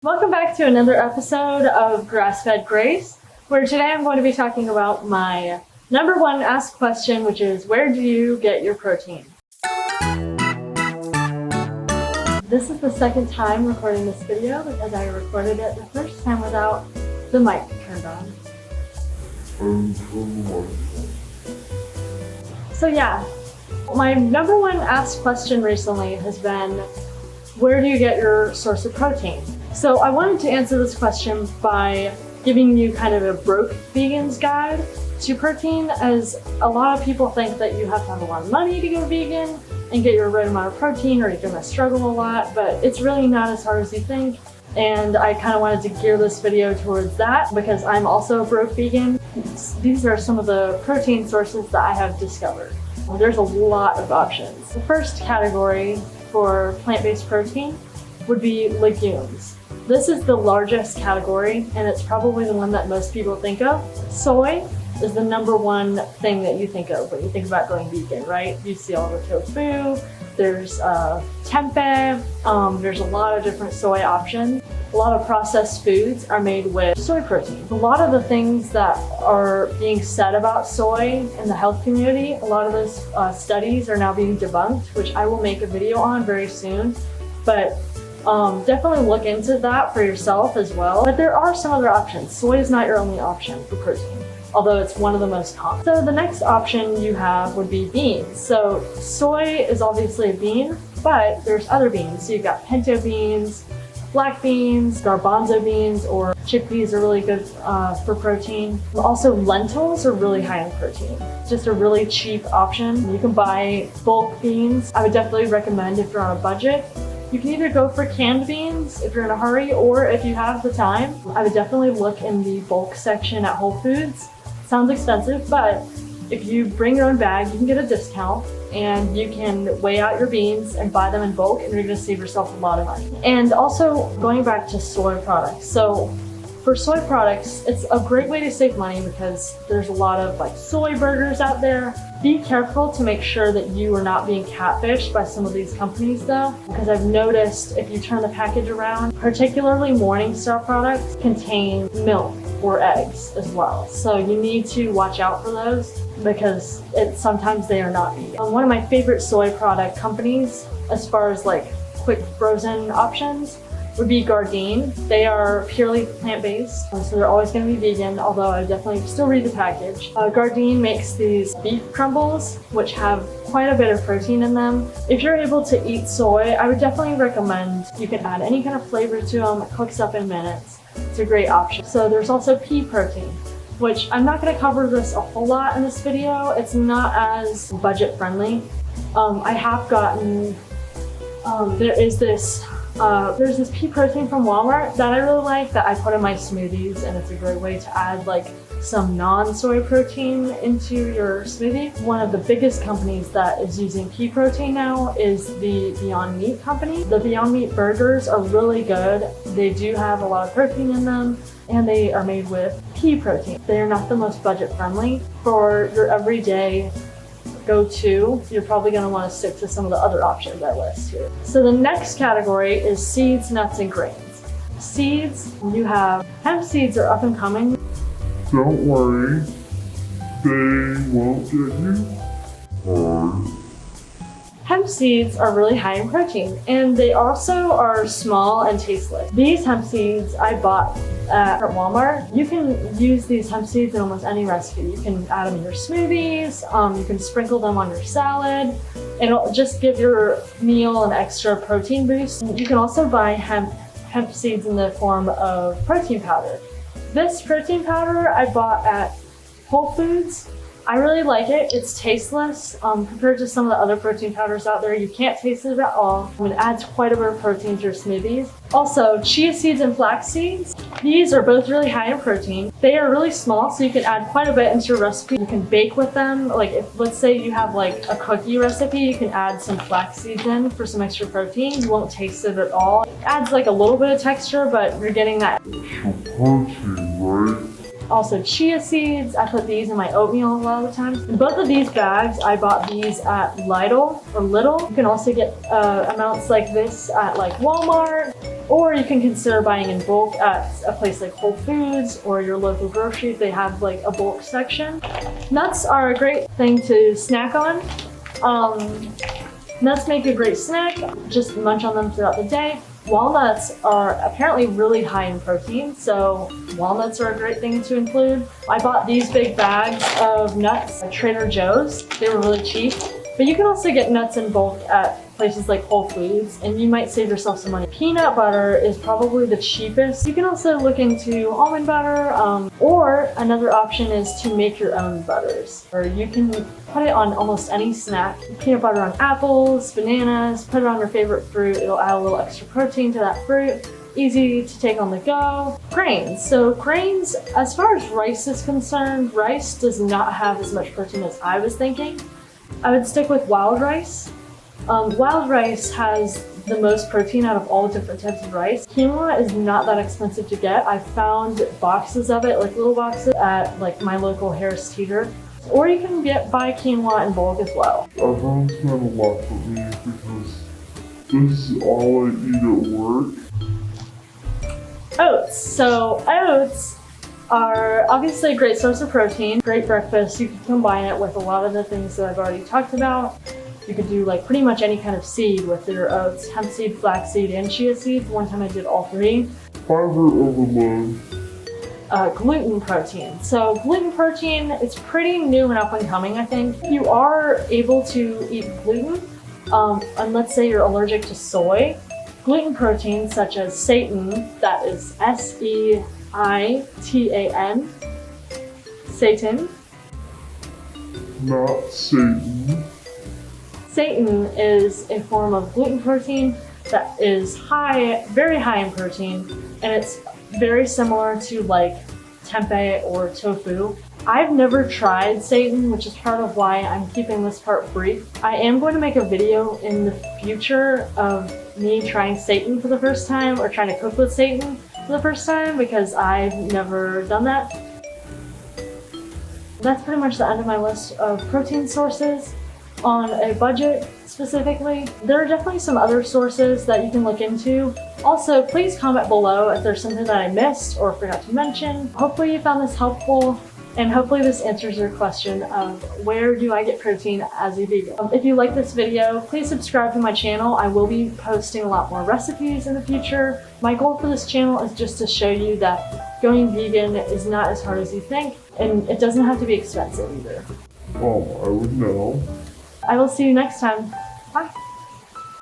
Welcome back to another episode of Grass-Fed Grace, where today I'm going to be talking about my number one asked question, which is, where do you get your protein? This is the second time recording this video because I recorded it the first time without the mic turned on. So yeah, my number one asked question recently has been, where do you get your source of protein? So I wanted to answer this question by giving you kind of a broke vegan's guide to protein, as a lot of people think that you have to have a lot of money to go vegan and get your right amount of protein, or you're gonna struggle a lot, but it's really not as hard as you think. And I kind of wanted to gear this video towards that because I'm also a broke vegan. These are some of the protein sources that I have discovered. There's a lot of options. The first category for plant-based protein would be legumes. This is the largest category, and it's probably the one that most people think of. Soy is the number one thing that you think of when you think about going vegan, right? You see all the tofu, there's tempeh, there's a lot of different soy options. A lot of processed foods are made with soy protein. A lot of the things that are being said about soy in the health community, a lot of those studies are now being debunked, which I will make a video on very soon. But definitely look into that for yourself as well. But there are some other options. Soy is not your only option for protein, although it's one of the most common. So the next option you have would be beans. So soy is obviously a bean, but there's other beans. So you've got pinto beans, black beans, garbanzo beans, or chickpeas are really good for protein. Also, lentils are really high in protein. Just a really cheap option. You can buy bulk beans. I would definitely recommend if you're on a budget. You can either go for canned beans if you're in a hurry, or if you have the time, I would definitely look in the bulk section at Whole Foods. Sounds expensive, but if you bring your own bag, you can get a discount and you can weigh out your beans and buy them in bulk, and you're gonna save yourself a lot of money. And also, going back to soy products. So for soy products, it's a great way to save money because there's a lot of like soy burgers out there. Be careful to make sure that you are not being catfished by some of these companies though, because I've noticed if you turn the package around, particularly Morningstar products contain milk or eggs as well. So you need to watch out for those because sometimes they are not vegan. One of my favorite soy product companies, as far as like quick frozen options, would be Gardein. They are purely plant-based, so they're always going to be vegan, although I definitely still read the package. Gardein makes these beef crumbles, which have quite a bit of protein in them. If you're able to eat soy, I would definitely recommend you can add any kind of flavor to them. It cooks up in minutes. It's a great option. So there's also pea protein, which I'm not going to cover this a whole lot in this video. It's not as budget friendly. I have gotten, there's this pea protein from Walmart that I really like that I put in my smoothies, and it's a great way to add like some non-soy protein into your smoothie. One of the biggest companies that is using pea protein now is the Beyond Meat company. The Beyond Meat burgers are really good. They do have a lot of protein in them, and they are made with pea protein. They are not the most budget friendly. For your everyday go-to, you're probably going to want to stick to some of the other options I list here. So the next category is seeds, nuts, and grains. Seeds, you have hemp seeds are up and coming. Don't worry, they won't get you hard. Hemp seeds are really high in protein, and they also are small and tasteless. These hemp seeds I bought at Walmart. You can use these hemp seeds in almost any recipe. You can add them in your smoothies, you can sprinkle them on your salad. It'll just give your meal an extra protein boost. You can also buy hemp seeds in the form of protein powder. This protein powder I bought at Whole Foods. I really like it. It's tasteless compared to some of the other protein powders out there. You can't taste it at all. It adds quite a bit of protein to your smoothies. Also, chia seeds and flax seeds. These are both really high in protein. They are really small, so you can add quite a bit into your recipe. You can bake with them. Like if, let's say you have like a cookie recipe, you can add some flax seeds in for some extra protein. You won't taste it at all. It adds like a little bit of texture, but you're getting that Extra protein, right? Also chia seeds. I put these in my oatmeal a lot of the times. And both of these bags, I bought these at Lidl or Lidl. You can also get amounts like this at like Walmart, or you can consider buying in bulk at a place like Whole Foods or your local grocery if they have like a bulk section. Nuts are a great thing to snack on. Nuts make a great snack. Just munch on them throughout the day. Walnuts are apparently really high in protein, so walnuts are a great thing to include. I bought these big bags of nuts at Trader Joe's. They were really cheap, but you can also get nuts in bulk at places like Whole Foods, and you might save yourself some money. Peanut butter is probably the cheapest. You can also look into almond butter, or another option is to make your own butters, or you can put it on almost any snack. Peanut butter on apples, bananas, put it on your favorite fruit. It'll add a little extra protein to that fruit. Easy to take on the go. Grains. So grains, as far as rice is concerned, rice does not have as much protein as I was thinking. I would stick with wild rice. Wild rice has the most protein out of all different types of rice. Quinoa is not that expensive to get. I found boxes of it, like little boxes, at like my local Harris Teeter. Or you can buy quinoa in bulk as well. Everyone's gonna laugh at me because this is all I eat at work. Oats. So oats are obviously a great source of protein, great breakfast. You can combine it with a lot of the things that I've already talked about. You could do like pretty much any kind of seed with your oats: hemp seed, flax seed, and chia seeds. One time I did all three. Fiber overload. Gluten protein. So gluten protein is pretty new and up and coming, I think. You are able to eat gluten, and let's say you're allergic to soy. Gluten protein such as seitan, that is S-E-I-T-A-N, seitan. Not Satan. Seitan is a form of gluten protein that is high, very high in protein, and it's very similar to like tempeh or tofu. I've never tried seitan, which is part of why I'm keeping this part brief. I am going to make a video in the future of me trying seitan for the first time, or trying to cook with seitan for the first time, because I've never done that. That's pretty much the end of my list of protein sources on a budget specifically. There are definitely some other sources that you can look into. Also, please comment below if there's something that I missed or forgot to mention. Hopefully you found this helpful, and hopefully this answers your question of where do I get protein as a vegan. If you like this video, please subscribe to my channel. I will be posting a lot more recipes in the future. My goal for this channel is just to show you that going vegan is not as hard as you think, and it doesn't have to be expensive either. Oh, I would know. I will see you next time.